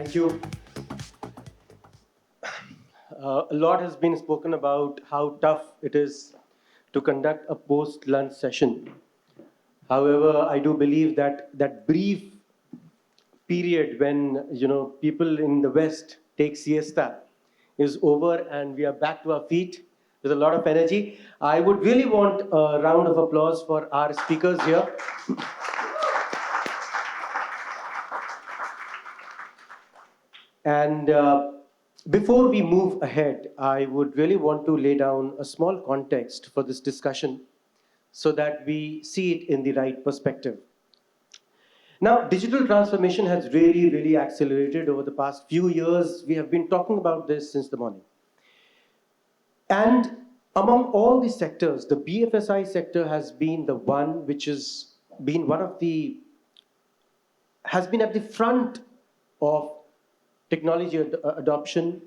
Thank you. A lot has been spoken about how tough it is to conduct a post-lunch session. However, I do believe that that brief period when people in the West take siesta is over and we are back to our feet with a lot of energy. I would really want a round of applause for our speakers here. And before we move ahead, I would really want to lay down a small context for this discussion so that we see it in the right perspective. Now, digital transformation has really, really accelerated over the past few years. We have been talking about this since the morning. And among all the sectors, the BFSI sector has been the one which has been has been at the front of technology adoption,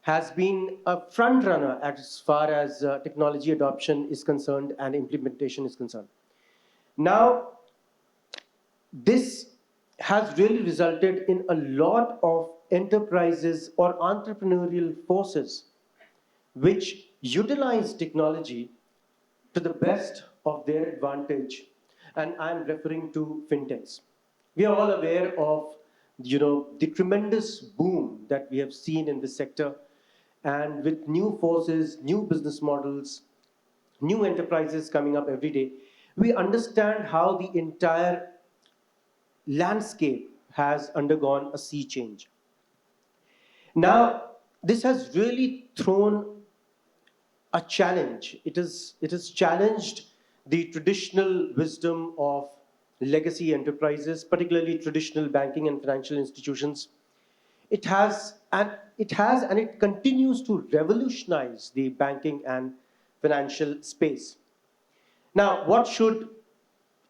has been a front runner as far as technology adoption is concerned and implementation is concerned. Now, this has really resulted in a lot of enterprises or entrepreneurial forces which utilize technology to the best of their advantage, and I'm referring to fintechs. We are all aware of the tremendous boom that we have seen in this sector, and with new forces, new business models, new enterprises coming up every day, we understand how the entire landscape has undergone a sea change. Now, this has really thrown a challenge. It has challenged the traditional wisdom of legacy enterprises, particularly traditional banking and financial institutions. It has and it continues to revolutionize the banking and financial space. Now, what should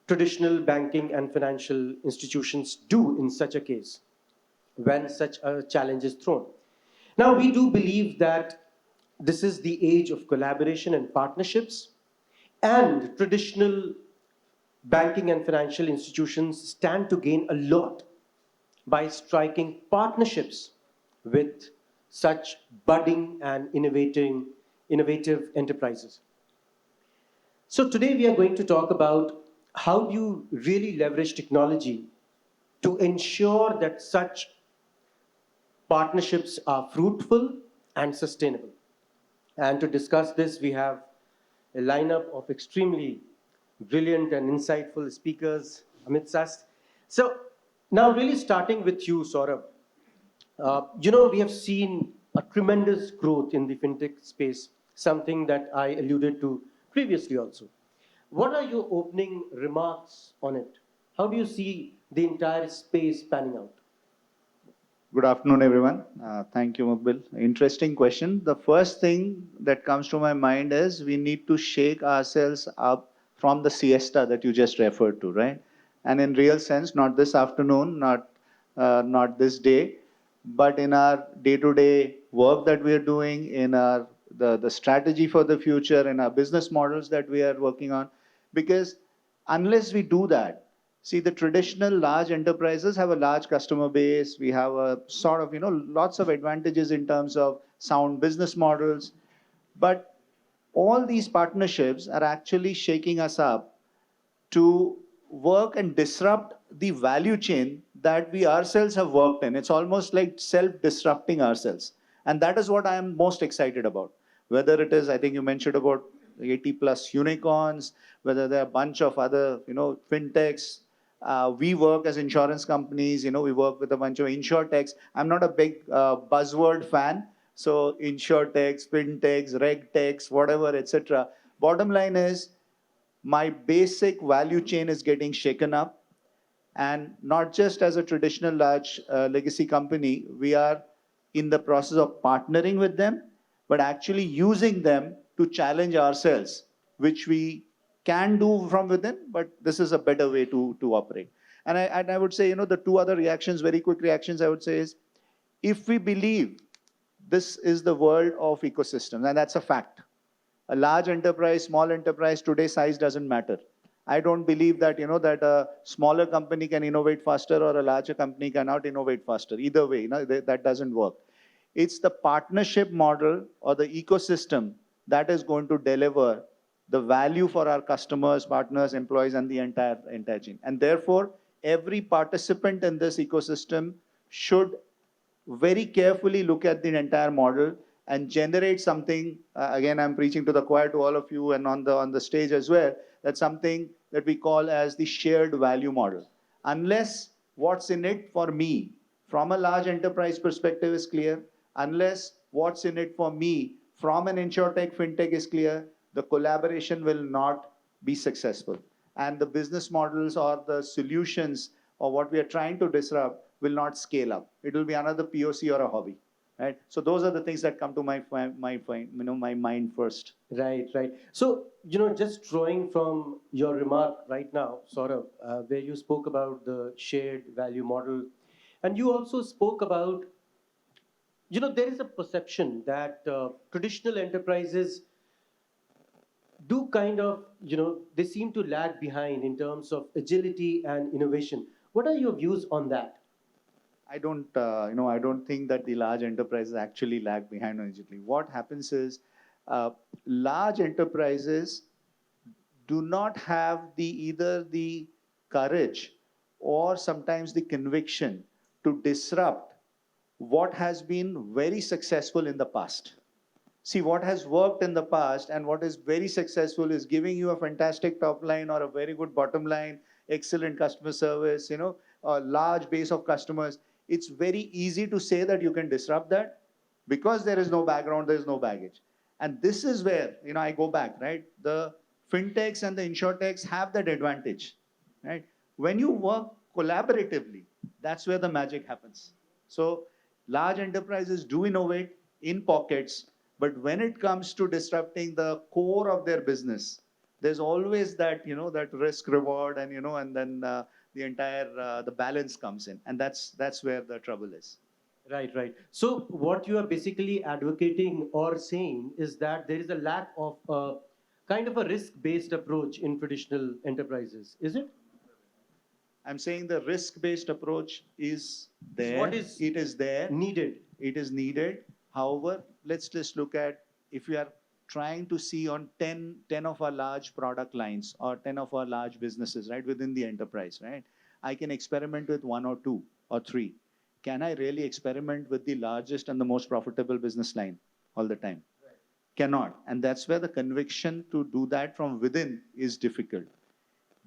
traditional banking and financial institutions do in such a case when such a challenge is thrown? Now, we do believe that this is the age of collaboration and partnerships, and traditional banking and financial institutions stand to gain a lot by striking partnerships with such budding and innovative enterprises. So today we are going to talk about how do you really leverage technology to ensure that such partnerships are fruitful and sustainable. And to discuss this, we have a lineup of extremely brilliant and insightful speakers amidst us. So now really starting with you, Saurabh. We have seen a tremendous growth in the fintech space, something that I alluded to previously also. What are your opening remarks on it? How do you see the entire space panning out? Good afternoon, everyone. Thank you, Mukbil. Interesting question. The first thing that comes to my mind is we need to shake ourselves up from the siesta that you just referred to, right? And in real sense, not this afternoon, not this day, but in our day-to-day work that we are doing, in our the strategy for the future, in our business models that we are working on. Because unless we do that, see, the traditional large enterprises have a large customer base. We have a sort of, lots of advantages in terms of sound business models. But all these partnerships are actually shaking us up to work and disrupt the value chain that we ourselves have worked in. It's almost like self-disrupting ourselves. And that is what I am most excited about. Whether it is, I think you mentioned about 80 plus unicorns, whether there are a bunch of other, fintechs. We work as insurance companies, we work with a bunch of insurtechs. I'm not a big buzzword fan. So insurtechs, fintechs, regtechs, whatever, etc. Bottom line is, my basic value chain is getting shaken up. And not just as a traditional large legacy company, we are in the process of partnering with them, but actually using them to challenge ourselves, which we can do from within, but this is a better way to operate. And I would say, the two other reactions, very quick reactions, I would say is, if we believe this is the world of ecosystems, and that's a fact. A large enterprise, small enterprise, today size doesn't matter. I don't believe that, that a smaller company can innovate faster or a larger company cannot innovate faster. Either way, that doesn't work. It's the partnership model or the ecosystem that is going to deliver the value for our customers, partners, employees, and the entire chain. And therefore, every participant in this ecosystem should very carefully look at the entire model and generate something. Again, I'm preaching to the choir, to all of you and on the stage as well. That's something that we call as the shared value model. Unless what's in it for me from a large enterprise perspective is clear, unless what's in it for me from an insurtech fintech is clear, the collaboration will not be successful. And the business models or the solutions or what we are trying to disrupt will not scale up. It will be another POC or a hobby, right? So those are the things that come to my mind first. Right, right. So, just drawing from your remark right now, sort of, where you spoke about the shared value model, and you also spoke about, there is a perception that traditional enterprises do kind of, they seem to lag behind in terms of agility and innovation. What are your views on that? I don't think that the large enterprises actually lag behind on digitally. What happens is, large enterprises do not have either the courage or sometimes the conviction to disrupt what has been very successful in the past. See, what has worked in the past and what is very successful is giving you a fantastic top line or a very good bottom line, excellent customer service, a large base of customers. It's very easy to say that you can disrupt that because there is no background, there is no baggage. And this is where, I go back, right? The fintechs and the insurtechs have that advantage, right? When you work collaboratively, that's where the magic happens. So large enterprises do innovate in pockets, but when it comes to disrupting the core of their business, there's always that, that risk reward and, and then the entire, the balance comes in. And that's where the trouble is. Right, right. So, what you are basically advocating or saying is that there is a lack of kind of a risk based approach in traditional enterprises, is it? I'm saying the risk-based approach is there. What is it is there. Needed? It is needed. However, let's just look at if we are trying to see on 10 of our large product lines or 10 of our large businesses, right, within the enterprise, right? I can experiment with one or two or three. Can I really experiment with the largest and the most profitable business line all the time? Right. Cannot. And that's where the conviction to do that from within is difficult.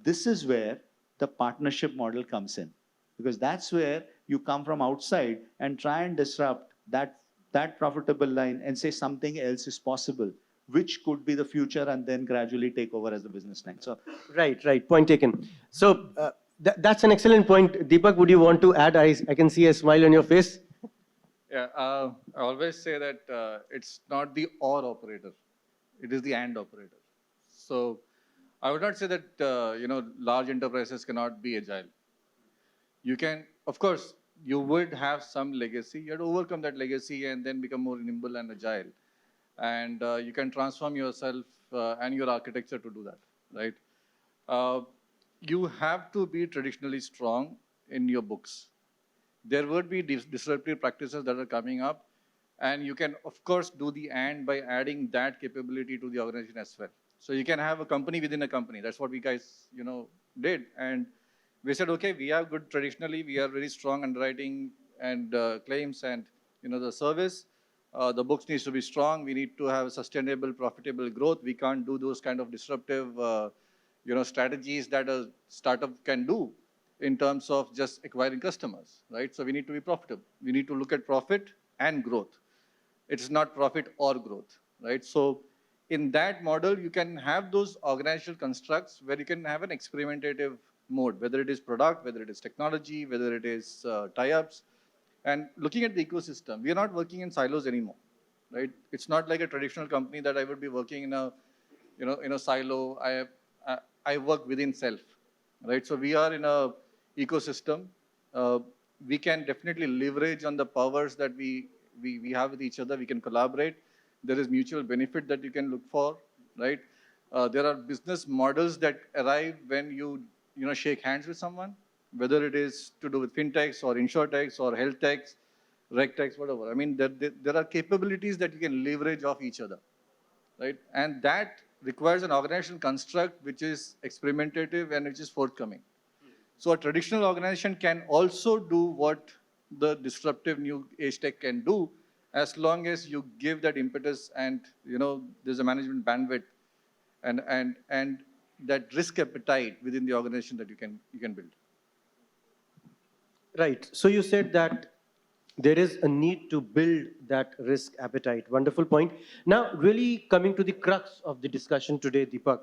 This is where the partnership model comes in, because that's where you come from outside and try and disrupt that profitable line and say something else is possible, which could be the future, and then gradually take over as the business line. So Right, right. Point taken. So, that's an excellent point. Deepak, would you want to add? I can see a smile on your face. Yeah, I always say that it's not the or operator, it is the and operator. So I would not say that large enterprises cannot be agile. You can, of course, you would have some legacy. You have to overcome that legacy and then become more nimble and agile. And you can transform yourself and your architecture to do that, right? You have to be traditionally strong in your books. There would be disruptive practices that are coming up, and you can, of course, do the and by adding that capability to the organization as well. So you can have a company within a company. That's what we guys, did. And we said, okay, we are good traditionally. We are very strong underwriting and claims and, the service. The books needs to be strong. We need to have sustainable, profitable growth. We can't do those kind of disruptive, strategies that a startup can do in terms of just acquiring customers, right? So we need to be profitable. We need to look at profit and growth. It's not profit or growth, right? So in that model, you can have those organizational constructs where you can have an experimentative mode, whether it is product, whether it is technology, whether it is tie-ups. And looking at the ecosystem, we are not working in silos anymore, right? It's not like a traditional company that I would be working in a silo. I work within self, right? So we are in a ecosystem. We can definitely leverage on the powers that we have with each other. We can collaborate. There is mutual benefit that you can look for, right? There are business models that arrive when you shake hands with someone, whether it is to do with fintechs or insurtechs or health techs, regtechs, whatever. I mean, there are capabilities that you can leverage off each other, right? And that requires an organizational construct which is experimentative and which is forthcoming. So a traditional organization can also do what the disruptive new age tech can do, as long as you give that impetus and there's a management bandwidth and that risk appetite within the organization that you can build. Right. So you said that there is a need to build that risk appetite. Wonderful point. Now, really coming to the crux of the discussion today, Deepak,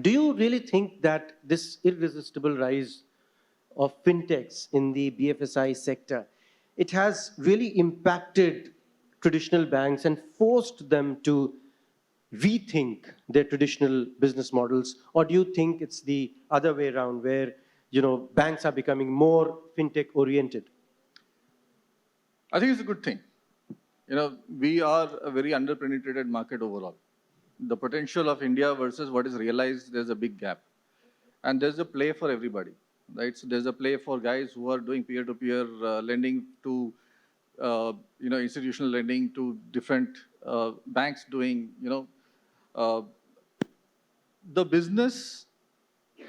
do you really think that this irresistible rise of fintechs in the BFSI sector, it has really impacted traditional banks and forced them to rethink their traditional business models? Or do you think it's the other way around, where banks are becoming more fintech oriented? I think it's a good thing. We are a very underpenetrated market overall. The potential of India versus what is realized, there's a big gap. And there's a play for everybody, right? So there's a play for guys who are doing peer-to-peer lending to, institutional lending to different banks doing, the business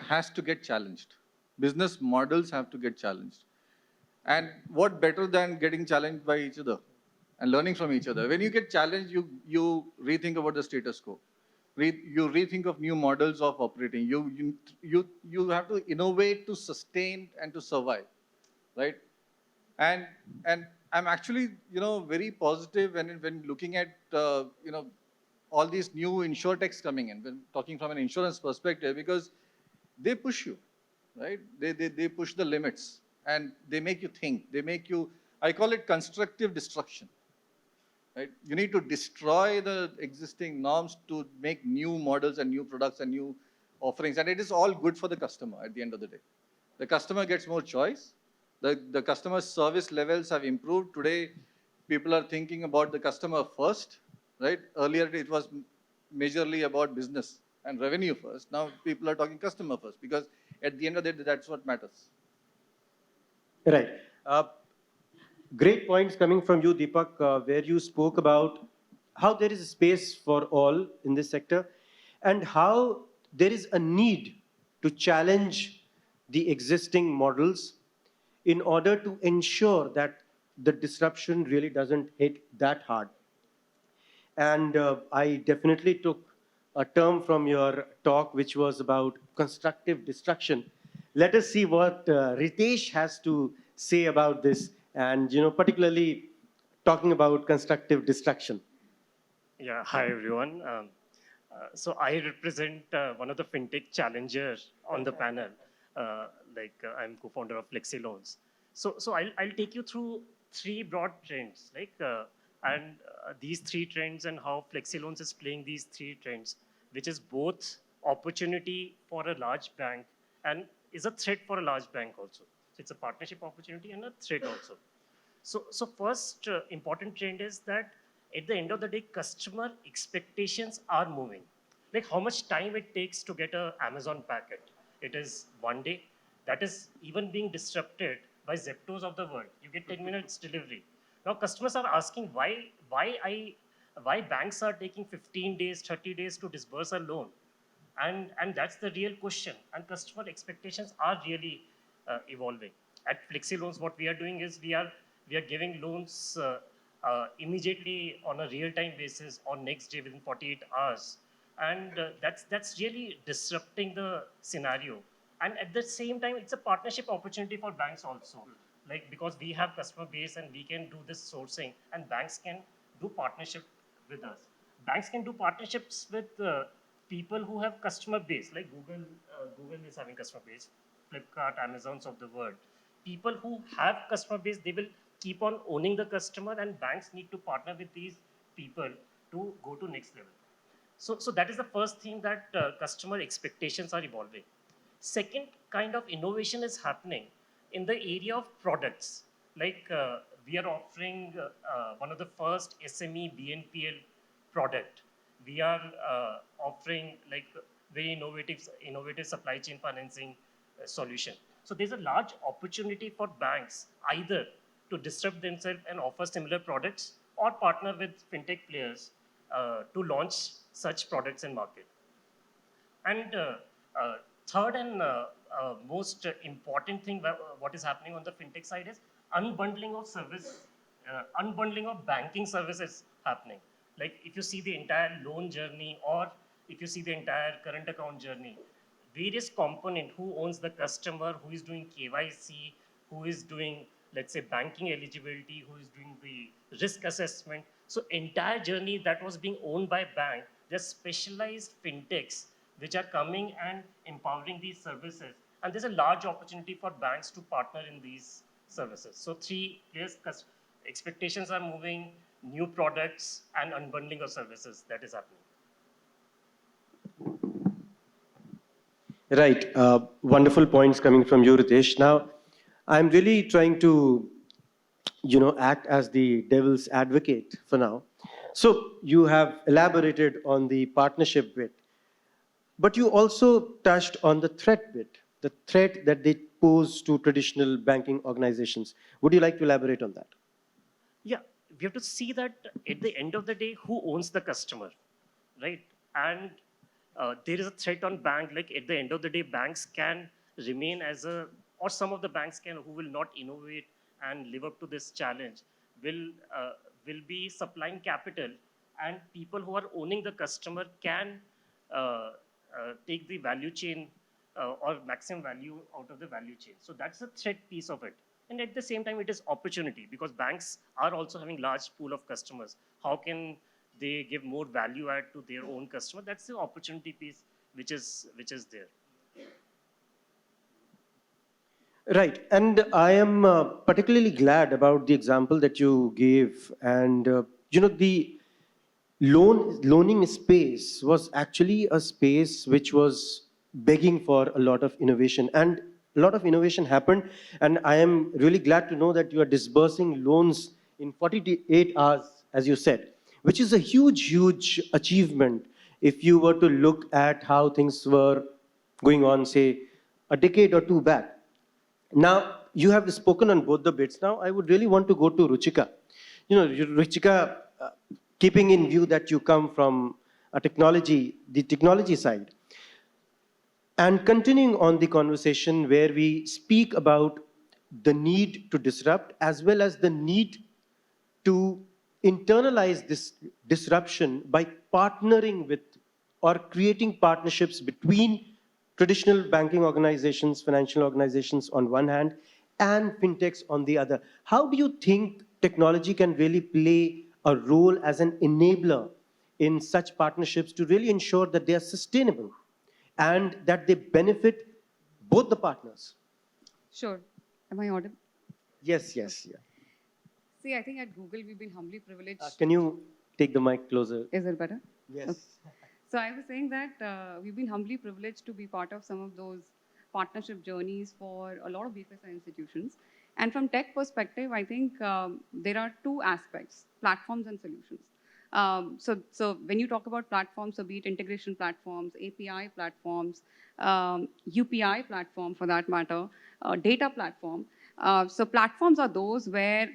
has to get challenged. Business models have to get challenged. And what better than getting challenged by each other and learning from each other? When you get challenged, you rethink about the status quo. You rethink of new models of operating. You have to innovate to sustain and to survive, right? And I'm actually very positive when looking at all these new insurtechs coming in. When talking from an insurance perspective, because they push you, right? They push the limits and they make you think. They make you. I call it constructive destruction. Right? You need to destroy the existing norms to make new models and new products and new offerings. And it is all good for the customer at the end of the day. The customer gets more choice. The customer service levels have improved. Today, people are thinking about the customer first, right? Earlier, it was majorly about business and revenue first. Now, people are talking customer first, because at the end of the day, that's what matters. Right. Great points coming from you, Deepak, where you spoke about how there is a space for all in this sector and how there is a need to challenge the existing models in order to ensure that the disruption really doesn't hit that hard. And I definitely took a term from your talk, which was about constructive destruction. Let us see what Ritesh has to say about this, and particularly talking about constructive destruction. Yeah, hi everyone. So I represent one of the fintech challengers on the panel. I'm co-founder of Flexi Loans. So I'll take you through three broad trends, these three trends and how Flexi Loans is playing these three trends, which is both opportunity for a large bank and is a threat for a large bank also. So it's a partnership opportunity and a threat also. So first important trend is that at the end of the day, customer expectations are moving. Like how much time it takes to get a Amazon packet. It is 1 day. That is even being disrupted by Zeptos of the world. You get 10 minutes delivery. Now customers are asking why banks are taking 15 days, 30 days to disburse a loan. And that's the real question. And customer expectations are really evolving. At Flexi Loans, what we are doing is we are giving loans immediately on a real-time basis on next day within 48 hours. And that's really disrupting the scenario. And at the same time, it's a partnership opportunity for banks also. Like because we have customer base and we can do this sourcing and banks can do partnership with us. Banks can do partnerships with people who have customer base, like Google is having customer base, Flipkart, Amazons of the world. People who have customer base, they will keep on owning the customer, and banks need to partner with these people to go to next level. So that is the first thing, that customer expectations are evolving. Second kind of innovation is happening in the area of products. We are offering one of the first SME BNPL product, we are offering like very innovative supply chain financing solution. So there's a large opportunity for banks either to disrupt themselves and offer similar products or partner with fintech players to launch such products in market. And third and most important thing what is happening on the fintech side is unbundling of service, unbundling of banking services happening. Like if you see the entire loan journey or if you see the entire current account journey, various component, who owns the customer, who is doing KYC, who is doing, let's say, banking eligibility, who is doing the risk assessment. So entire journey that was being owned by bank, there's specialized fintechs which are coming and empowering these services. And there's a large opportunity for banks to partner in these services. So three clear expectations are moving, new products and unbundling of services that is happening. Right. Wonderful points coming from you, Ritesh. Now, I'm really trying to, act as the devil's advocate for now. So you have elaborated on the partnership bit, but you also touched on the threat bit, the threat that they pose to traditional banking organizations. Would you like to elaborate on that? Yeah, we have to see that at the end of the day, who owns the customer, right? And there is a threat on bank. Like at the end of the day, banks can remain as a, or some of the banks can who will not innovate and live up to this challenge will be supplying capital, and people who are owning the customer can take the value chain or maximum value out of the value chain. So that's the threat piece of it. And at the same time, it is opportunity because banks are also having large pool of customers. How can they give more value add to their own customer? That's the opportunity piece which is there. Right. And I am particularly glad about the example that you gave. And, the loaning space was actually a space which was begging for a lot of innovation. And a lot of innovation happened. And I am really glad to know that you are disbursing loans in 48 hours, as you said, which is a huge, huge achievement if you were to look at how things were going on, say, a decade or two back. Now, you have spoken on both the bits. Now, I would really want to go to Ruchika. Ruchika, keeping in view that you come from the technology side, and continuing on the conversation where we speak about the need to disrupt as well as the need to internalize this disruption by partnering with or creating partnerships between traditional banking organizations, financial organizations on one hand, and fintechs on the other. How do you think technology can really play a role as an enabler in such partnerships to really ensure that they are sustainable and that they benefit both the partners? Sure. Am I audible? Yes, yes, yeah. See, I think at Google we've been humbly privileged. Can you take the mic closer? Is it better? Yes. Okay. So I was saying that we've been humbly privileged to be part of some of those partnership journeys for a lot of BFSI institutions. And from tech perspective, I think there are two aspects: platforms and solutions. So when you talk about platforms, so be it integration platforms, API platforms, UPI platform for that matter, data platform. So platforms are those where,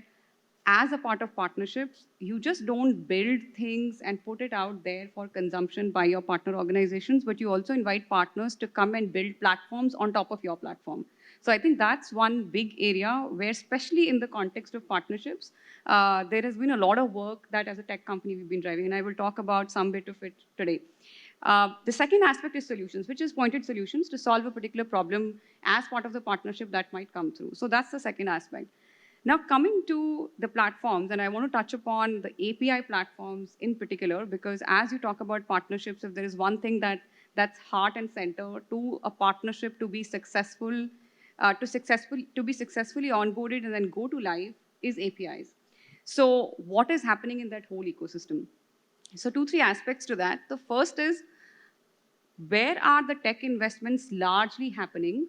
as a part of partnerships, you just don't build things and put it out there for consumption by your partner organizations, but you also invite partners to come and build platforms on top of your platform. So I think that's one big area where, especially in the context of partnerships, there has been a lot of work that as a tech company we've been driving, and I will talk about some bit of it today. The second aspect is solutions, which is pointed solutions to solve a particular problem as part of the partnership that might come through. So that's the second aspect. Now, coming to the platforms, and I want to touch upon the API platforms in particular, because as you talk about partnerships, if there is one thing that's heart and center to a partnership to be successful, to be successfully onboarded and then go to live, is APIs. So what is happening in that whole ecosystem? So 2-3 aspects to that. The first is, where are the tech investments largely happening,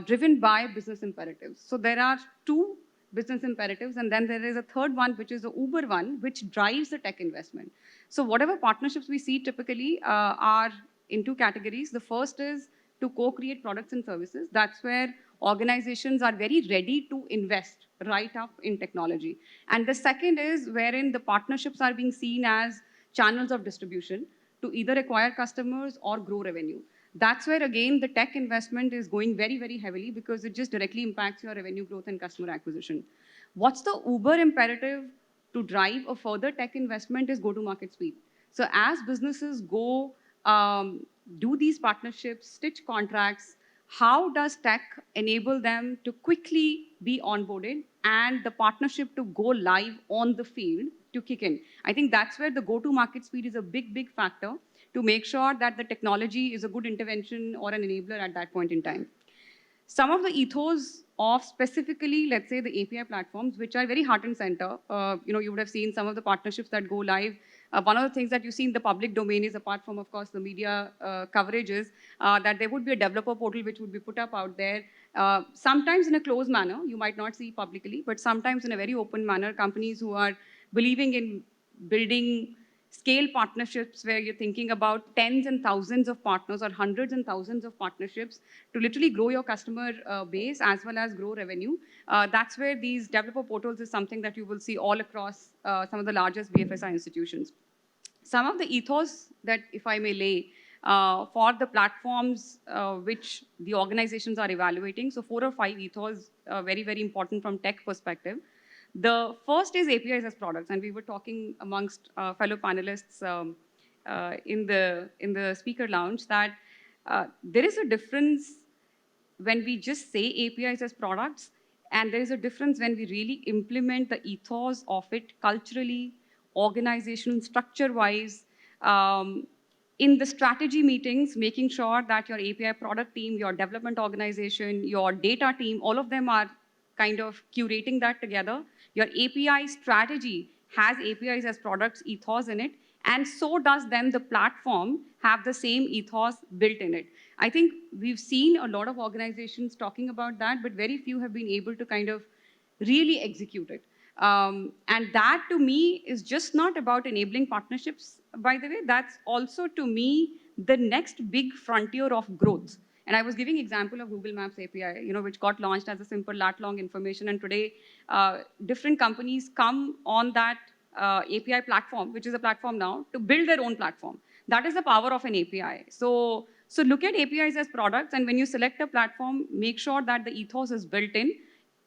driven by business imperatives? So there are two business imperatives, and then there is a third one, which is the Uber one, which drives the tech investment. So whatever partnerships we see typically are in two categories. The first is to co-create products and services. That's where organizations are very ready to invest right up in technology. And the second is wherein the partnerships are being seen as channels of distribution to either acquire customers or grow revenue. That's where, again, the tech investment is going very, very heavily because it just directly impacts your revenue growth and customer acquisition. What's the Uber imperative to drive a further tech investment is go-to-market speed. So as businesses go do these partnerships, stitch contracts, how does tech enable them to quickly be onboarded and the partnership to go live on the field to kick in? I think that's where the go-to-market speed is a big, big factor to make sure that the technology is a good intervention or an enabler at that point in time. Some of the ethos of specifically, let's say, the API platforms, which are very heart and center. You would have seen some of the partnerships that go live. One of the things that you see in the public domain is, apart from, of course, the media coverage, is that there would be a developer portal which would be put up out there. Sometimes in a closed manner, you might not see publicly, but sometimes in a very open manner, companies who are believing in building scale partnerships where you're thinking about tens and thousands of partners or hundreds and thousands of partnerships to literally grow your customer base as well as grow revenue. That's where these developer portals is something that you will see all across some of the largest BFSI institutions. Some of the ethos that, if I may lay, for the platforms which the organizations are evaluating. So 4 or 5 ethos, very, very important from tech perspective. The first is APIs as products, and we were talking amongst fellow panelists in the speaker lounge that there is a difference when we just say APIs as products, and there is a difference when we really implement the ethos of it culturally, organizational, structure-wise, in the strategy meetings, making sure that your API product team, your development organization, your data team, all of them are kind of curating that together. Your API strategy has APIs as products ethos in it, and so does then the platform have the same ethos built in it. I think we've seen a lot of organizations talking about that, but very few have been able to kind of really execute it. And that, to me, is just not about enabling partnerships, by the way. That's also, to me, the next big frontier of growth. And I was giving example of Google Maps API, which got launched as a simple lat-long information. And today, different companies come on that API platform, which is a platform now, to build their own platform. That is the power of an API. So look at APIs as products. And when you select a platform, make sure that the ethos is built in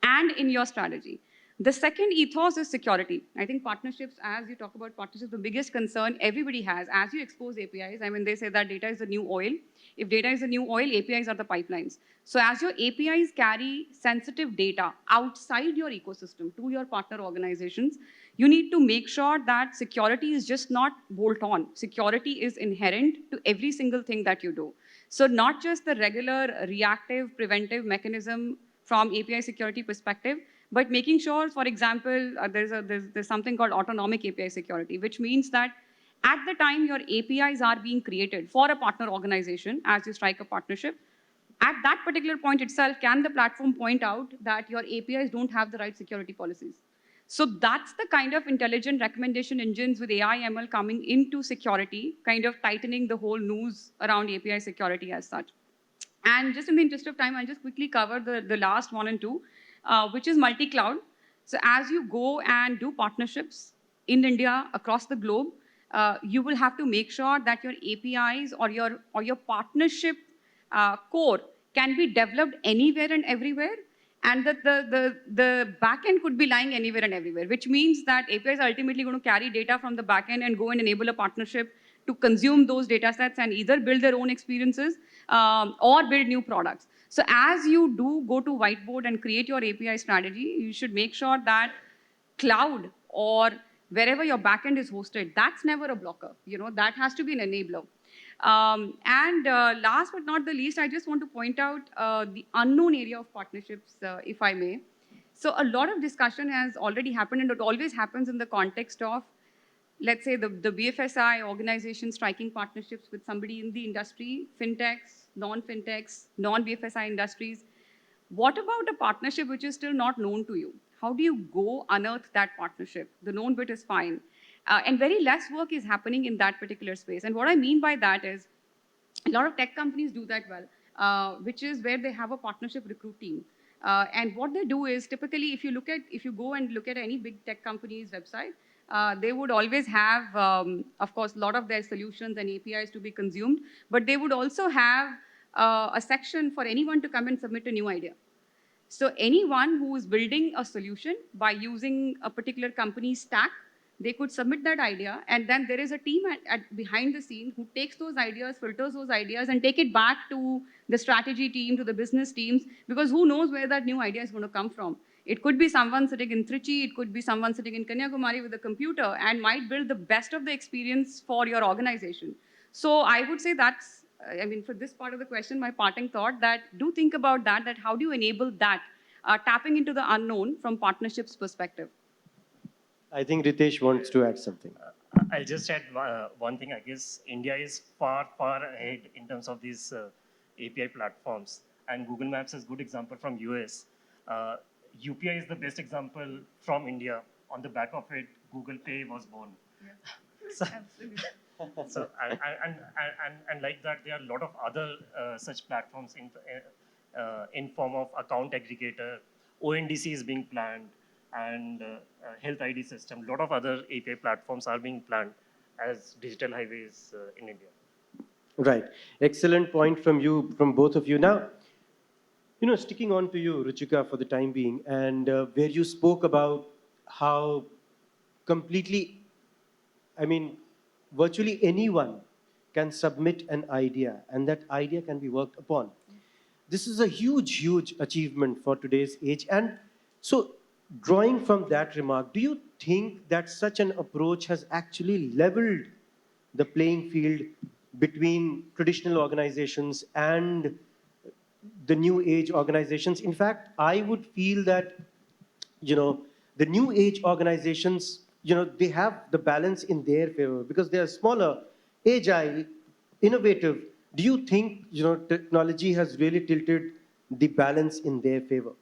and in your strategy. The second ethos is security. I think partnerships, as you talk about partnerships, the biggest concern everybody has, as you expose APIs, I mean, they say that data is the new oil. If data is the new oil, APIs are the pipelines. So as your APIs carry sensitive data outside your ecosystem to your partner organizations, you need to make sure that security is just not bolt-on. Security is inherent to every single thing that you do. So not just the regular reactive preventive mechanism from API security perspective, but making sure, for example, there's something called autonomic API security, which means that at the time your APIs are being created for a partner organization, as you strike a partnership, at that particular point itself, can the platform point out that your APIs don't have the right security policies? So that's the kind of intelligent recommendation engines with AI ML coming into security, kind of tightening the whole noose around API security as such. And just in the interest of time, I'll just quickly cover the last 1 and 2. Which is multi-cloud. So as you go and do partnerships in India, across the globe, you will have to make sure that your APIs or your partnership core can be developed anywhere and everywhere, and that the backend could be lying anywhere and everywhere, which means that APIs are ultimately going to carry data from the backend and go and enable a partnership to consume those data sets and either build their own experiences or build new products. So as you do go to whiteboard and create your API strategy, you should make sure that cloud or wherever your backend is hosted, that's never a blocker. That has to be an enabler. And last but not the least, I just want to point out the unknown area of partnerships, if I may. So a lot of discussion has already happened, and it always happens in the context of, let's say, the BFSI organization striking partnerships with somebody in the industry, FinTechs, non-FinTechs, non-BFSI industries. What about a partnership which is still not known to you? How do you go unearth that partnership? The known bit is fine. And very less work is happening in that particular space. And what I mean by that is a lot of tech companies do that well, which is where they have a partnership recruit team. And what they do is typically, if you go and look at any big tech company's website, they would always have, of course, a lot of their solutions and APIs to be consumed, but they would also have a section for anyone to come and submit a new idea. So anyone who is building a solution by using a particular company's stack, they could submit that idea, and then there is a team behind the scene who takes those ideas, filters those ideas, and take it back to the strategy team, to the business teams, because who knows where that new idea is going to come from. It could be someone sitting in Trichy, it could be someone sitting in Kanyakumari with a computer and might build the best of the experience for your organization. So I would say that's, I mean, for this part of the question, my parting thought that do think about that how do you enable that, tapping into the unknown from partnerships perspective. I think Ritesh wants to add something. I'll just add one thing. I guess India is far, far ahead in terms of these API platforms. And Google Maps is a good example from US. UPI is the best example from India. On the back of it, Google Pay was born. Yeah. So, Absolutely. so and like that, there are a lot of other such platforms in form of account aggregator. ONDC is being planned, and health ID system. A lot of other API platforms are being planned as digital highways in India. Right. Excellent point from you, from both of you. Now, sticking on to you, Ruchika, for the time being, and where you spoke about how completely, I mean, virtually anyone can submit an idea, and that idea can be worked upon. This is a huge, huge achievement for today's age. And so, drawing from that remark, do you think that such an approach has actually leveled the playing field between traditional organizations and the new age organizations? In fact, I would feel that, the new age organizations, they have the balance in their favor because they are smaller, agile, innovative. Do you think, technology has really tilted the balance in their favor?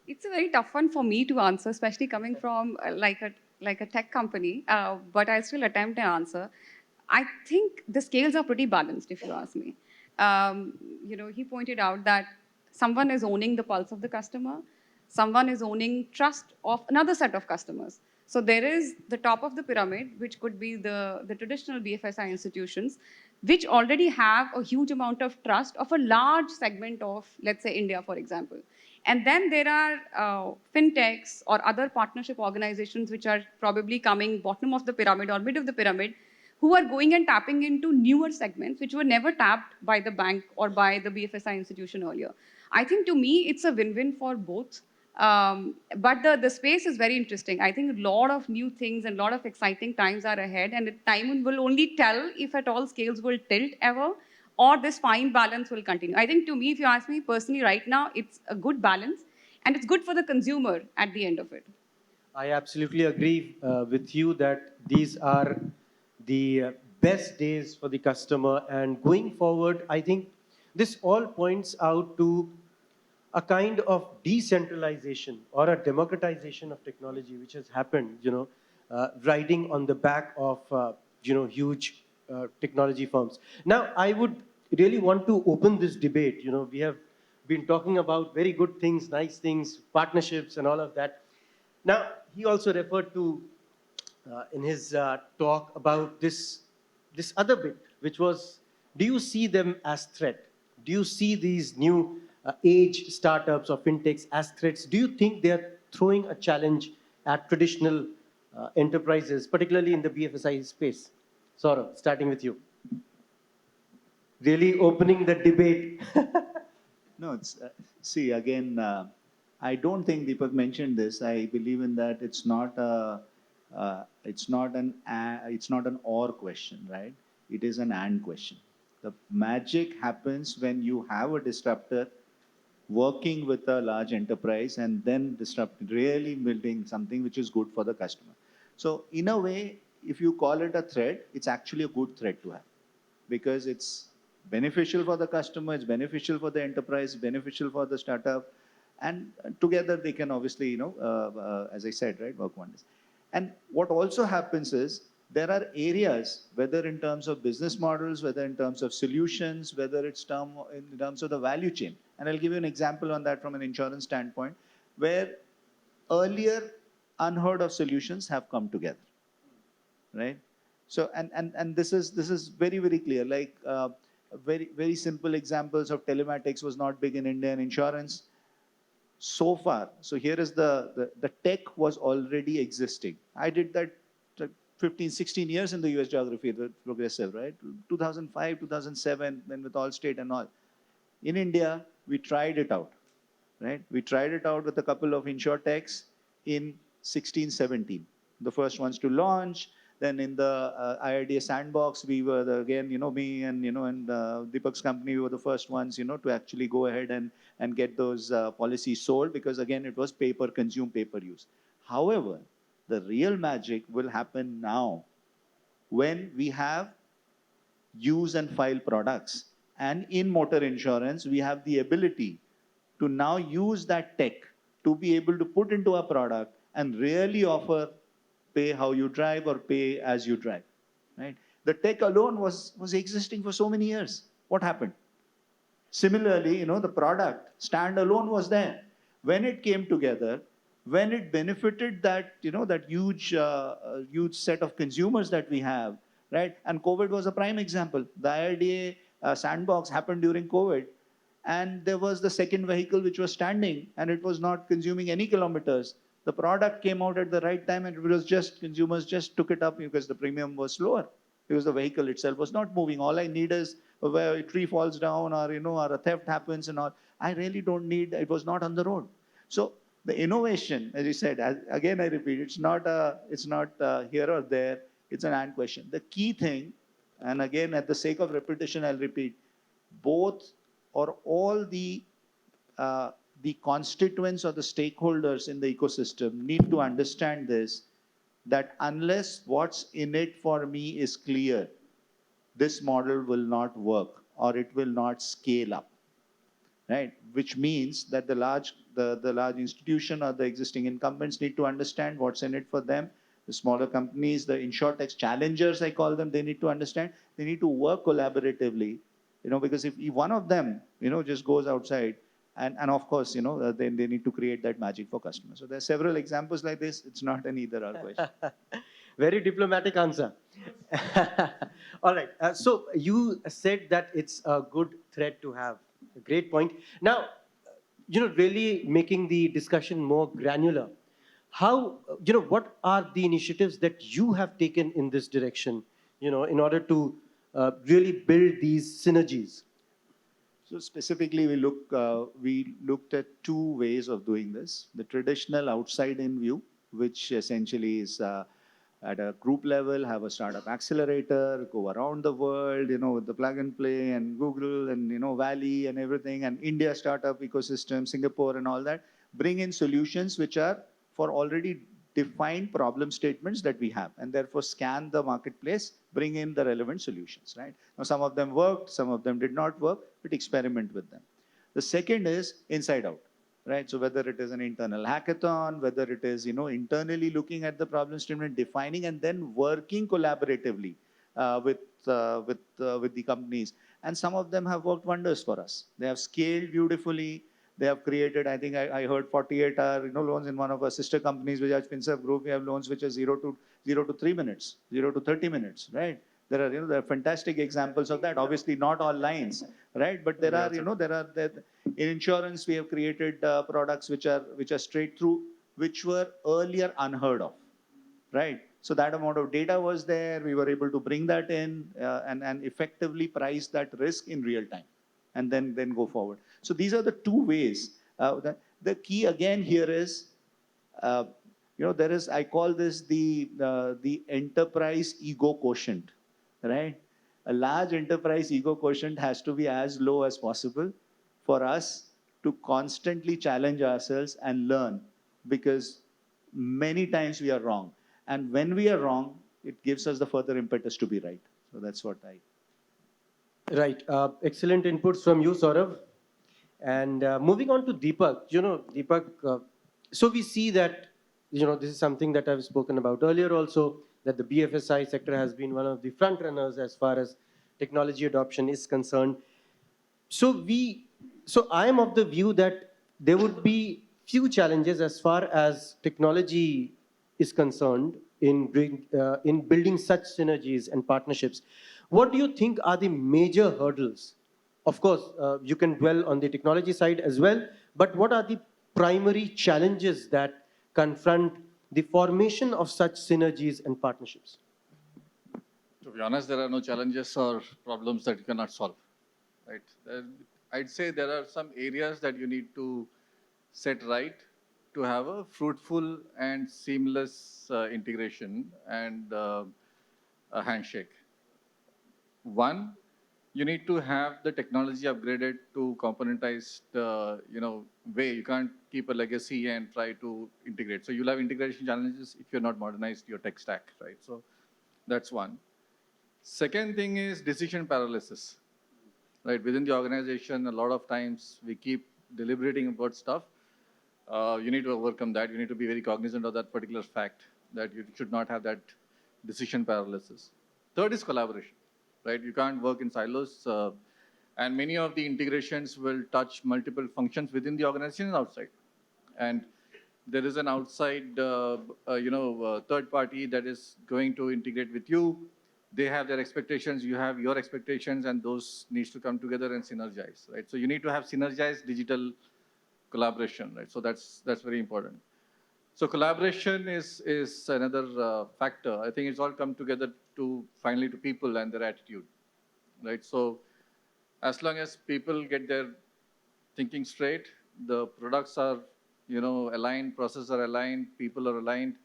It's a very tough one for me to answer, especially coming from like a tech company. But I'll still attempt an answer. I think the scales are pretty balanced, if you ask me. He pointed out that someone is owning the pulse of the customer, someone is owning trust of another set of customers. So there is the top of the pyramid, which could be the traditional BFSI institutions, which already have a huge amount of trust of a large segment of, let's say, India, for example. And then there are FinTechs or other partnership organizations which are probably coming bottom of the pyramid or mid of the pyramid, who are going and tapping into newer segments which were never tapped by the bank or by the BFSI institution earlier. I think to me, it's a win-win for both. But the space is very interesting. I think a lot of new things and a lot of exciting times are ahead, and time will only tell if at all scales will tilt ever, or this fine balance will continue. I think to me, if you ask me personally right now, it's a good balance, and it's good for the consumer at the end of it. I absolutely agree with you that these are the best days for the customer. And going forward, I think this all points out to a kind of decentralization or a democratization of technology, which has happened, riding on the back of, huge technology firms. Now, I would really want to open this debate. We have been talking about very good things, nice things, partnerships, and all of that. Now, he also referred to in his talk about this other bit, which was, do you see them as threat? Do you see these new age startups or fintechs as threats? Do you think they're throwing a challenge at traditional enterprises, particularly in the BFSI space? Saurabh, starting with you. Really opening the debate. No, it's see again. I don't think Deepak mentioned this. I believe in that. It's not an or question, right? It is an and question. The magic happens when you have a disruptor working with a large enterprise and then really building something which is good for the customer. So in a way, if you call it a threat, it's actually a good threat to have because it's beneficial for the customer, it's beneficial for the enterprise, beneficial for the startup. And together they can obviously, as I said, right, work wonders. And what also happens is there are areas, whether in terms of business models, whether in terms of solutions, whether it's in terms of the value chain. And I'll give you an example on that from an insurance standpoint, where earlier unheard of solutions have come together, right? So and this is very, very clear. Like very, very simple examples of telematics was not big in India and insurance so far. So here is the tech was already existing. I did that 15, 16 years in the US geography, the progressive, right? 2005, 2007, then with Allstate and all. In India, we tried it out, right? We tried it out with a couple of insurtechs in 16, 17. The first ones to launch. Then in the IRDA sandbox, we were again, me and Deepak's company, we were the first ones, to actually go ahead and get those policies sold, because again, it was consume paper use. However, the real magic will happen now when we have use and file products. And in motor insurance, we have the ability to now use that tech to be able to put into a product and really offer pay how you drive or pay as you drive, right? The tech alone was existing for so many years. What happened? Similarly, the product standalone was there. When it came together, when it benefited that, that huge set of consumers that we have, right? And COVID was a prime example. The IRDA sandbox happened during COVID, and there was the second vehicle which was standing, and it was not consuming any kilometers. The product came out at the right time, and it was just consumers just took it up because the premium was lower, because the vehicle itself was not moving. All I need is where a tree falls down, or or a theft happens and all. I really don't need. It was not on the road. So the innovation, as you said, again I repeat, it's not here or there. It's an and question. The key thing, and again at the sake of repetition, I'll repeat: both or all the constituents or the stakeholders in the ecosystem need to understand this, that unless what's in it for me is clear, this model will not work or it will not scale up, right? Which means that the large institution or the existing incumbents need to understand what's in it for them. The smaller companies, the insurtech challengers, I call them, they need to understand. They need to work collaboratively, because if one of them, just goes outside, and of course, then they need to create that magic for customers. So there are several examples like this. It's not an either or question. Very diplomatic answer. All right. So you said that it's a good thread to have. A great point. Now, really making the discussion more granular. How, what are the initiatives that you have taken in this direction, in order to really build these synergies? So specifically, we looked at two ways of doing this. The traditional outside-in view, which essentially is at a group level, have a startup accelerator, go around the world, with the plug and play and Google and, Valley and everything, and India startup ecosystem, Singapore and all that, bring in solutions which are for already defined problem statements that we have, and therefore scan the marketplace, bring in the relevant solutions, right? Now, some of them worked, some of them did not work, but experiment with them. The second is inside out, right? So whether it is an internal hackathon, whether it is, internally looking at the problem statement, defining, and then working collaboratively with the companies. And some of them have worked wonders for us. They have scaled beautifully. They have created, I think I heard 48 are, loans in one of our sister companies, which is FinServ Group. We have loans which are 0 to 3 minutes, 0 to 30 minutes, right? There are fantastic examples of that. Obviously, not all lines, right? But there are, in insurance, we have created products which are straight through, which were earlier unheard of, right? So that amount of data was there. We were able to bring that in and effectively price that risk in real time, and then go forward. So these are the two ways. The key again here is, there is, I call this the enterprise ego quotient, right? A large enterprise ego quotient has to be as low as possible for us to constantly challenge ourselves and learn, because many times we are wrong. And when we are wrong, it gives us the further impetus to be right. So that's what I... Right. Excellent inputs from you, Saurav. And moving on to Deepak, Deepak, so we see that, this is something that I've spoken about earlier also, that the BFSI sector has been one of the front runners as far as technology adoption is concerned. So I am of the view that there would be few challenges as far as technology is concerned in building such synergies and partnerships. What do you think are the major hurdles? Of course, you can dwell on the technology side as well, but what are the primary challenges that confront the formation of such synergies and partnerships? To be honest, there are no challenges or problems that you cannot solve, right? I'd say there are some areas that you need to set right to have a fruitful and seamless integration and a handshake. One, you need to have the technology upgraded to componentized, way. You can't keep a legacy and try to integrate. So you'll have integration challenges if you're not modernized your tech stack, right? So that's one. Second thing is decision paralysis, right? Within the organization, a lot of times we keep deliberating about stuff. You need to overcome that. You need to be very cognizant of that particular fact that you should not have that decision paralysis. Third is collaboration, right? You can't work in silos, and many of the integrations will touch multiple functions within the organization and outside. And there is an outside, third party that is going to integrate with you. They have their expectations, you have your expectations, and those needs to come together and synergize, right? So you need to have synergized digital collaboration, right? So that's very important. So collaboration is another factor. I think it's all come together to finally to people and their attitude, right? So as long as people get their thinking straight, the products are, aligned, processes are aligned, people are aligned,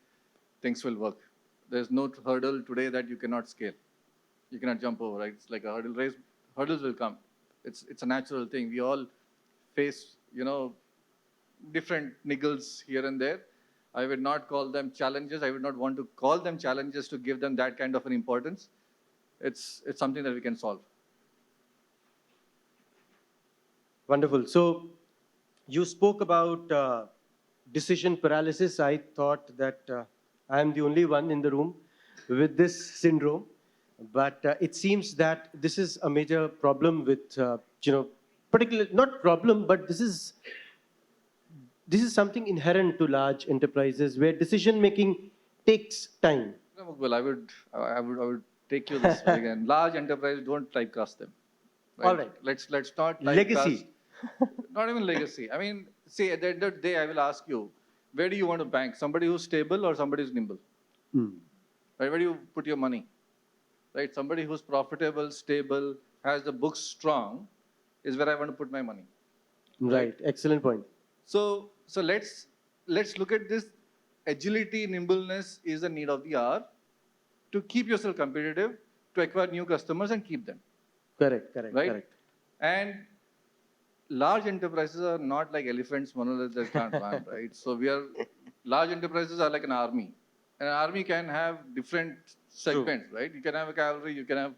things will work. There's no hurdle today that you cannot scale. You cannot jump over, right? It's like a hurdle race. Hurdles will come. It's a natural thing. We all face, different niggles here and there. I would not call them challenges. I would not want to call them challenges to give them that kind of an importance. It's something that we can solve. Wonderful. So you spoke about decision paralysis. I thought that I am the only one in the room with this syndrome, but it seems that this is a major problem with, particularly not problem, but this is something inherent to large enterprises where decision making takes time. Well, I would take you this way again. Large enterprises, don't typecast them. Right? All right. Let's not typecast. Legacy. Not even legacy. I mean, see, at the end of the day, I will ask you, where do you want to bank? Somebody who's stable or somebody who's nimble? Right? Where do you put your money? Right? Somebody who's profitable, stable, has the books strong, is where I want to put my money. Right. Excellent point. So let's look at this. Agility, nimbleness is a need of the hour to keep yourself competitive, to acquire new customers and keep them. Correct. Right? Correct. And large enterprises are not like elephants, monoliths that can't run, right? So large enterprises are like an army. And an army can have different segments, right? You can have a cavalry, you can have,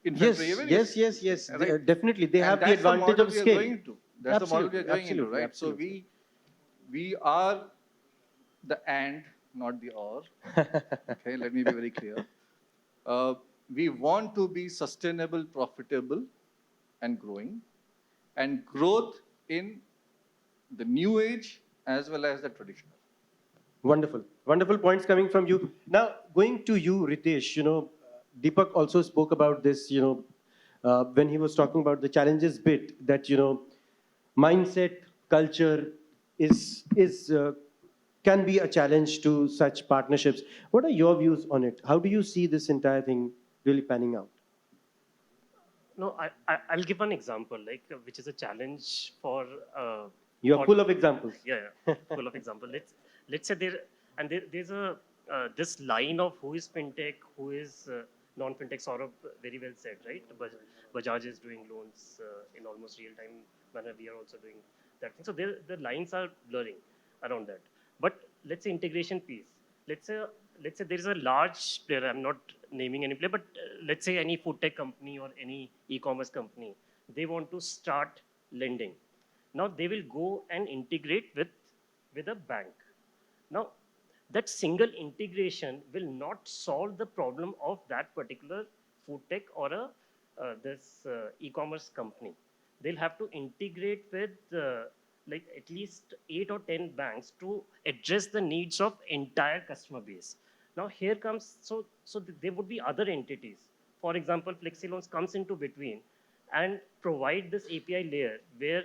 infantry. Yes. Right? Definitely. They have the that's advantage model of we are scale. going into. That's the model we are going into, right? Absolutely. So we are the and, not the or. Okay, let me be very clear. We want to be sustainable, profitable, and growing, and growth in the new age as well as the traditional. Wonderful points coming from you. Now, going to you, Ritesh, Deepak also spoke about this, when he was talking about the challenges bit, that, mindset, culture can be a challenge to such partnerships. What are your views on it? How do you see this entire thing really panning out? No, I'll give one example, like which is a challenge for. You're for- full of examples. Yeah, full of example. Let's say there's a this line of who is fintech, who is non-fintech. Saurabh very well said, right? Bajaj is doing loans in almost real time manner. We are also doing that thing. So the lines are blurring around that. But let's say integration piece. Let's say there is a large player. I'm not naming any player, but let's say any food tech company or any e-commerce company. they want to start lending. Now they will go and integrate with a bank. Now, that single integration will not solve the problem of that particular food tech or this e-commerce company. They'll have to integrate with like at least 8 or 10 banks to address the needs of entire customer base. Now here comes, there would be other entities. For example, FlexiLoans comes into between and provide this API layer where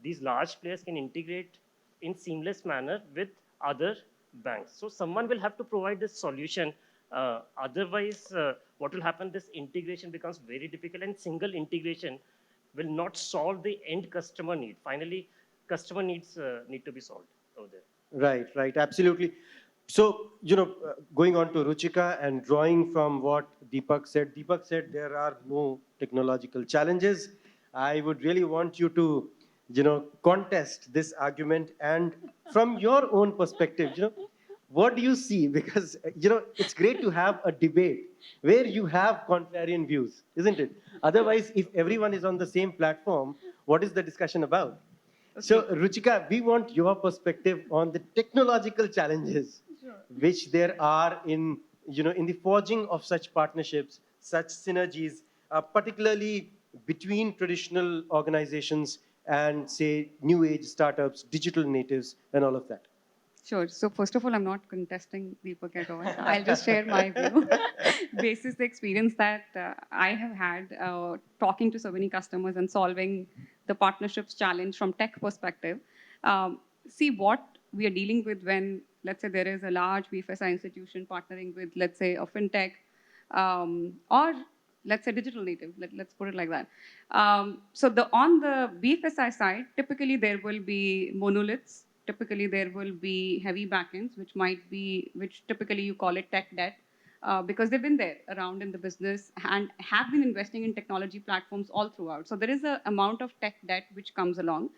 these large players can integrate in seamless manner with other banks. So someone will have to provide this solution. Otherwise, what will happen? This integration becomes very difficult, and single integration will not solve the end customer need. Finally, customer needs need to be solved over there. Right, absolutely. So, going on to Ruchika and drawing from what Deepak said there are no technological challenges. I would really want you to, contest this argument, and from your own perspective, what do you see? Because, it's great to have a debate where you have contrarian views, isn't it? Otherwise, if everyone is on the same platform, what is the discussion about? So, Ruchika, we want your perspective on the technological challenges which there are in, in the forging of such partnerships, such synergies, particularly between traditional organizations and, say, new age startups, digital natives, and all of that. Sure. So first of all, I'm not contesting Deepak at all. I'll just share my view, basis the experience that I have had talking to so many customers and solving the partnerships challenge from tech perspective. See what we are dealing with when, let's say, there is a large BFSI institution partnering with, let's say, a fintech or let's say digital native. Let's put it like that. So on the BFSI side, typically there will be monoliths. Typically, there will be heavy backends, which typically you call it tech debt, because they've been there around in the business and have been investing in technology platforms all throughout. So there is an amount of tech debt which comes along.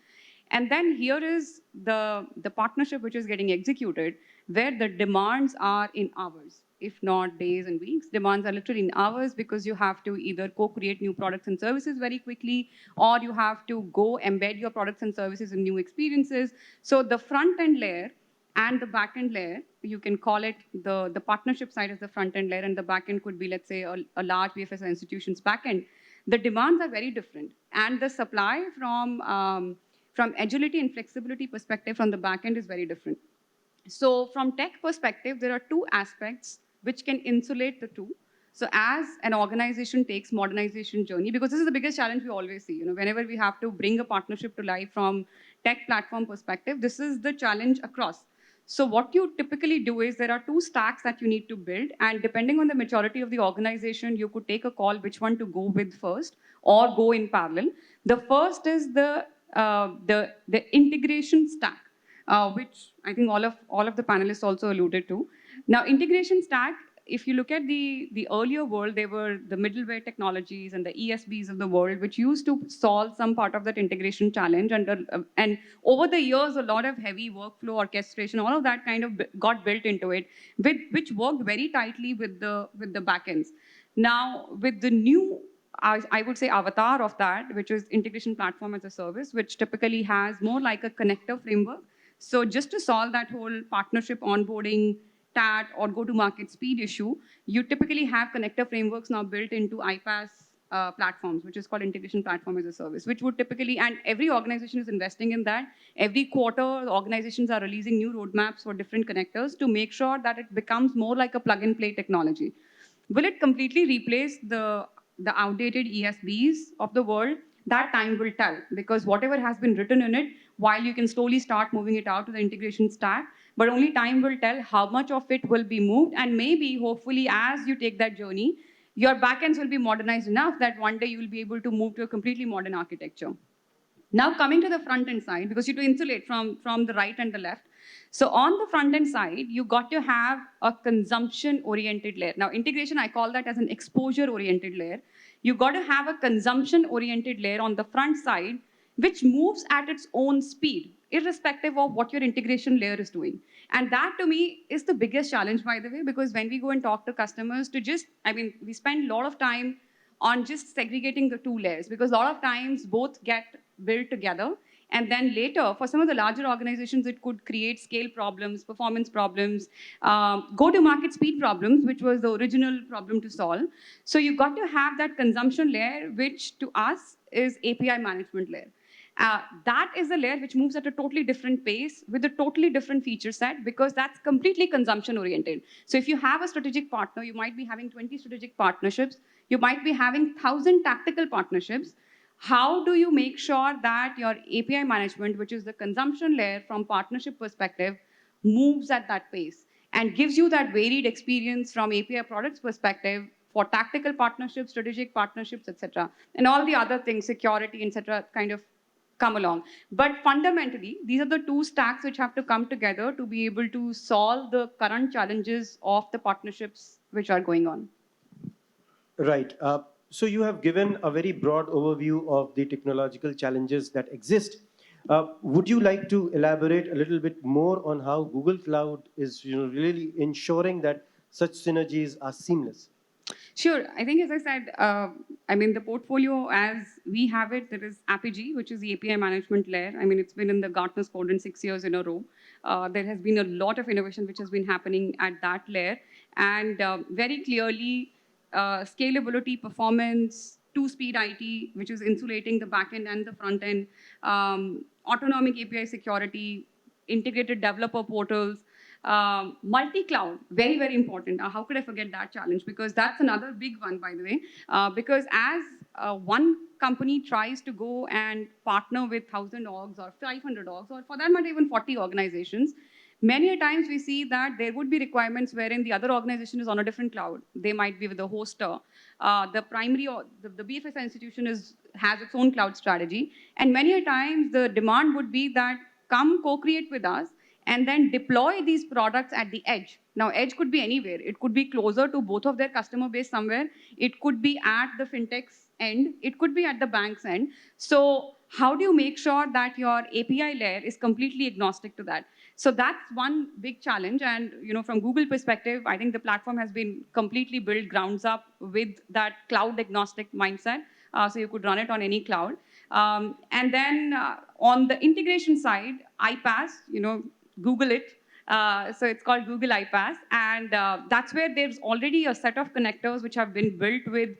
And then here is the partnership which is getting executed, where the demands are in hours, if not days and weeks. Demands are literally in hours because you have to either co-create new products and services very quickly, or you have to go embed your products and services in new experiences. So the front-end layer and the back-end layer, you can call it the partnership side as the front-end layer, and the back-end could be, let's say, a large BFSI institution's back-end. The demands are very different. And the supply from agility and flexibility perspective from the back-end is very different. So from tech perspective, there are two aspects which can insulate the two. So as an organization takes modernization journey, because this is the biggest challenge we always see, whenever we have to bring a partnership to life from tech platform perspective, this is the challenge across. So what you typically do is there are two stacks that you need to build, and depending on the maturity of the organization, you could take a call which one to go with first or go in parallel. The first is the integration stack, which I think all of the panelists also alluded to. Now, integration stack, if you look at the earlier world, they were the middleware technologies and the ESBs of the world, which used to solve some part of that integration challenge. And over the years, a lot of heavy workflow orchestration, all of that kind of got built into it, which worked very tightly with the backends. Now, with the new, I would say, avatar of that, which is integration platform as a service, which typically has more like a connector framework. So just to solve that whole partnership onboarding, TAT, or go-to-market speed issue, you typically have connector frameworks now built into iPaaS platforms, which is called integration platform as a service, which would typically, and every organization is investing in that. Every quarter, organizations are releasing new roadmaps for different connectors to make sure that it becomes more like a plug-and-play technology. Will it completely replace the outdated ESBs of the world? That time will tell, because whatever has been written in it, while you can slowly start moving it out to the integration stack, but only time will tell how much of it will be moved. And maybe, hopefully, as you take that journey, your backends will be modernized enough that one day you will be able to move to a completely modern architecture. Now, coming to the front end side, because you have to insulate from the right and the left. So on the front end side, you got to have a consumption oriented layer. Now, integration, I call that as an exposure oriented layer. You got to have a consumption oriented layer on the front side, which moves at its own speed, irrespective of what your integration layer is doing. And that, to me, is the biggest challenge, by the way, because when we go and talk to customers we spend a lot of time on just segregating the two layers, because a lot of times both get built together. And then later, for some of the larger organizations, it could create scale problems, performance problems, go-to-market speed problems, which was the original problem to solve. So you've got to have that consumption layer, which to us is API management layer. That is a layer which moves at a totally different pace with a totally different feature set, because that's completely consumption oriented. So if you have a strategic partner, you might be having 20 strategic partnerships, you might be having 1,000 tactical partnerships. How do you make sure that your API management, which is the consumption layer from partnership perspective, moves at that pace and gives you that varied experience from API products perspective for tactical partnerships, strategic partnerships, etc., and all the other things, security, etc., kind of come along. But fundamentally, these are the two stacks which have to come together to be able to solve the current challenges of the partnerships which are going on. Right. So you have given a very broad overview of the technological challenges that exist. Would you like to elaborate a little bit more on how Google Cloud is, really ensuring that such synergies are seamless? Sure. I think, as I said, the portfolio as we have it, there is Apigee, which is the API management layer. I mean, it's been in the Gartner's Quadrant 6 years in a row. There has been a lot of innovation which has been happening at that layer. And very clearly, scalability, performance, two-speed IT, which is insulating the backend and the front end, autonomic API security, integrated developer portals, multi-cloud, very, very important. How could I forget that challenge? Because that's another big one, by the way. Because as one company tries to go and partner with 1,000 orgs or 500 orgs, or for that matter, even 40 organizations, many a times we see that there would be requirements wherein the other organization is on a different cloud. They might be with the hoster. The primary or the BFSI institution has its own cloud strategy. And many a times the demand would be that come co-create with us and then deploy these products at the edge. Now, edge could be anywhere. It could be closer to both of their customer base somewhere. It could be at the fintech's end. It could be at the bank's end. So how do you make sure that your API layer is completely agnostic to that? So that's one big challenge. And from Google perspective, I think the platform has been completely built grounds up with that cloud agnostic mindset. So you could run it on any cloud. And then on the integration side, iPaaS, Google it. So it's called Google iPaaS. And that's where there's already a set of connectors which have been built with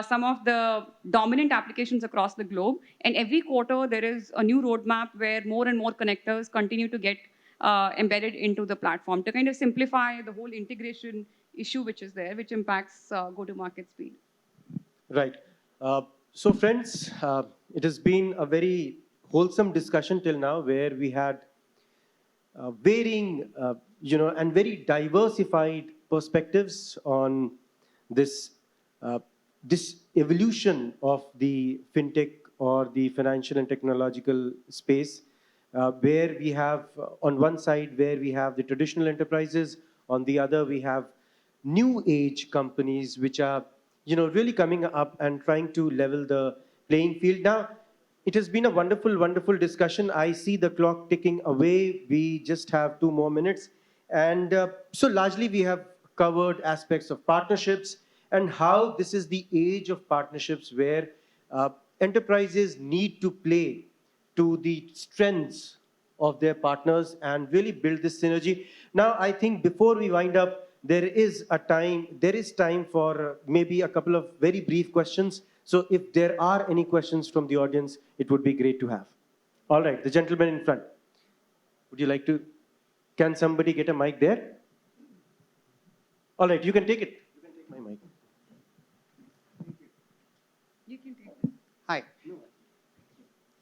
some of the dominant applications across the globe. And every quarter, there is a new roadmap where more and more connectors continue to get embedded into the platform to kind of simplify the whole integration issue which is there, which impacts go-to-market speed. Right. So friends, it has been a very wholesome discussion till now, where we had varying, and very diversified perspectives on this this evolution of the fintech or the financial and technological space, where we have on one side where we have the traditional enterprises, on the other we have new age companies which are really coming up and trying to level the playing field. Now, it has been a wonderful, wonderful discussion. I see the clock ticking away. We just have 2 more minutes. And so largely we have covered aspects of partnerships and how this is the age of partnerships where enterprises need to play to the strengths of their partners and really build this synergy. Now, I think before we wind up, there is time for maybe a couple of very brief questions. So if there are any questions from the audience, it would be great to have. All right, the gentleman in front. Would you like to, can somebody get a mic there? All right, you can take it. You can take my mic. You can take it. Hi,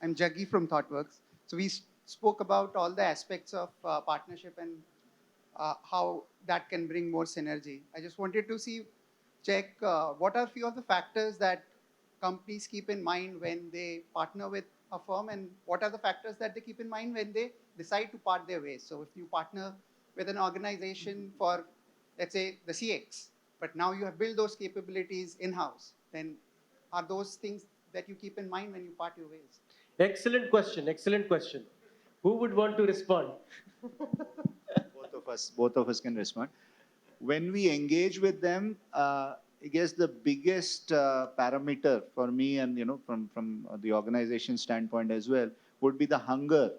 I'm Jaggi from ThoughtWorks. So we spoke about all the aspects of partnership and how that can bring more synergy. I just wanted to check what are a few of the factors that companies keep in mind when they partner with a firm, and what are the factors that they keep in mind when they decide to part their ways. So if you partner with an organization for, let's say, the CX, but now you have built those capabilities in-house, then are those things that you keep in mind when you part your ways? Excellent question, excellent question. Who would want to respond? Both of us can respond. When we engage with them, I guess the biggest parameter for me, and from the organization standpoint as well, would be the hunger,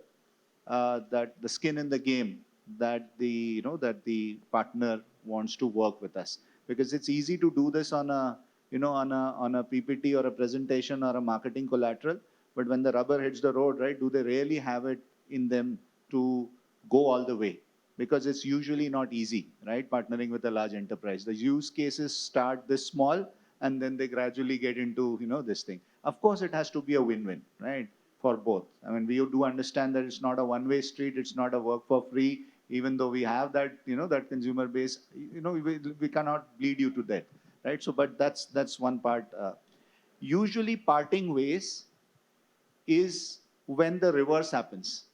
that the skin in the game, that the partner wants to work with us. Because it's easy to do this on a PPT or a presentation or a marketing collateral, but when the rubber hits the road, right, do they really have it in them to go all the way? Because it's usually not easy, right? Partnering with a large enterprise. The use cases start this small and then they gradually get into, this thing. Of course, it has to be a win-win, right? For both. I mean, we do understand that it's not a one-way street. It's not a work for free. Even though we have that, that consumer base, we cannot bleed you to death, right? So, but that's one part. Usually parting ways is when the reverse happens,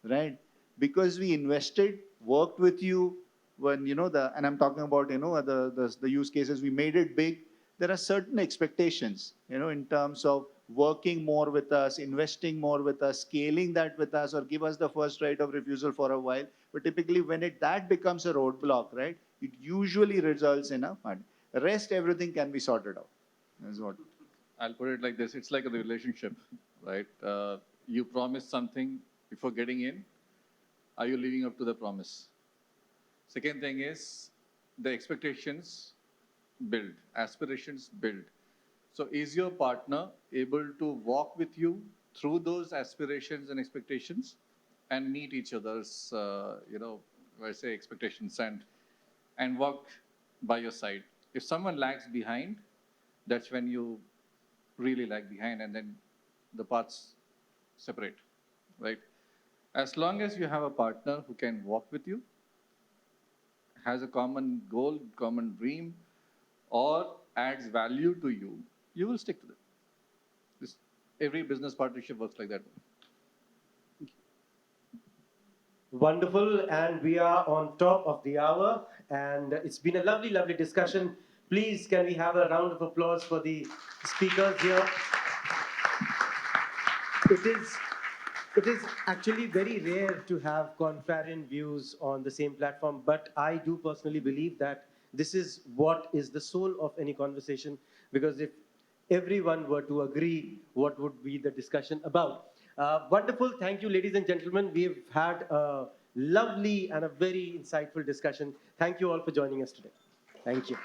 right? Because we invested, worked with you, when and I'm talking about the use cases, we made it big. There are certain expectations, in terms of working more with us, investing more with us, scaling that with us, or give us the first right of refusal for a while. But typically, when that becomes a roadblock, right, it usually results in a fund. The rest, everything can be sorted out. That's what. I'll put it like this. It's like a relationship, right? You promise something before getting in. Are you living up to the promise? Second thing is the expectations build, aspirations build. So is your partner able to walk with you through those aspirations and expectations and meet each other's, I say expectations and walk by your side? If someone lags behind, that's when you really lag behind, and then the paths separate, right? As long as you have a partner who can walk with you, has a common goal, common dream, or adds value to you, you will stick to them. Every business partnership works like that. Wonderful, and we are on top of the hour, and it's been a lovely, lovely discussion. Please, can we have a round of applause for the speakers here? It is actually very rare to have contrarian views on the same platform, but I do personally believe that this is what is the soul of any conversation, because if everyone were to agree, what would be the discussion about? Wonderful. Thank you, ladies and gentlemen. We've had a lovely and a very insightful discussion. Thank you all for joining us today. Thank you.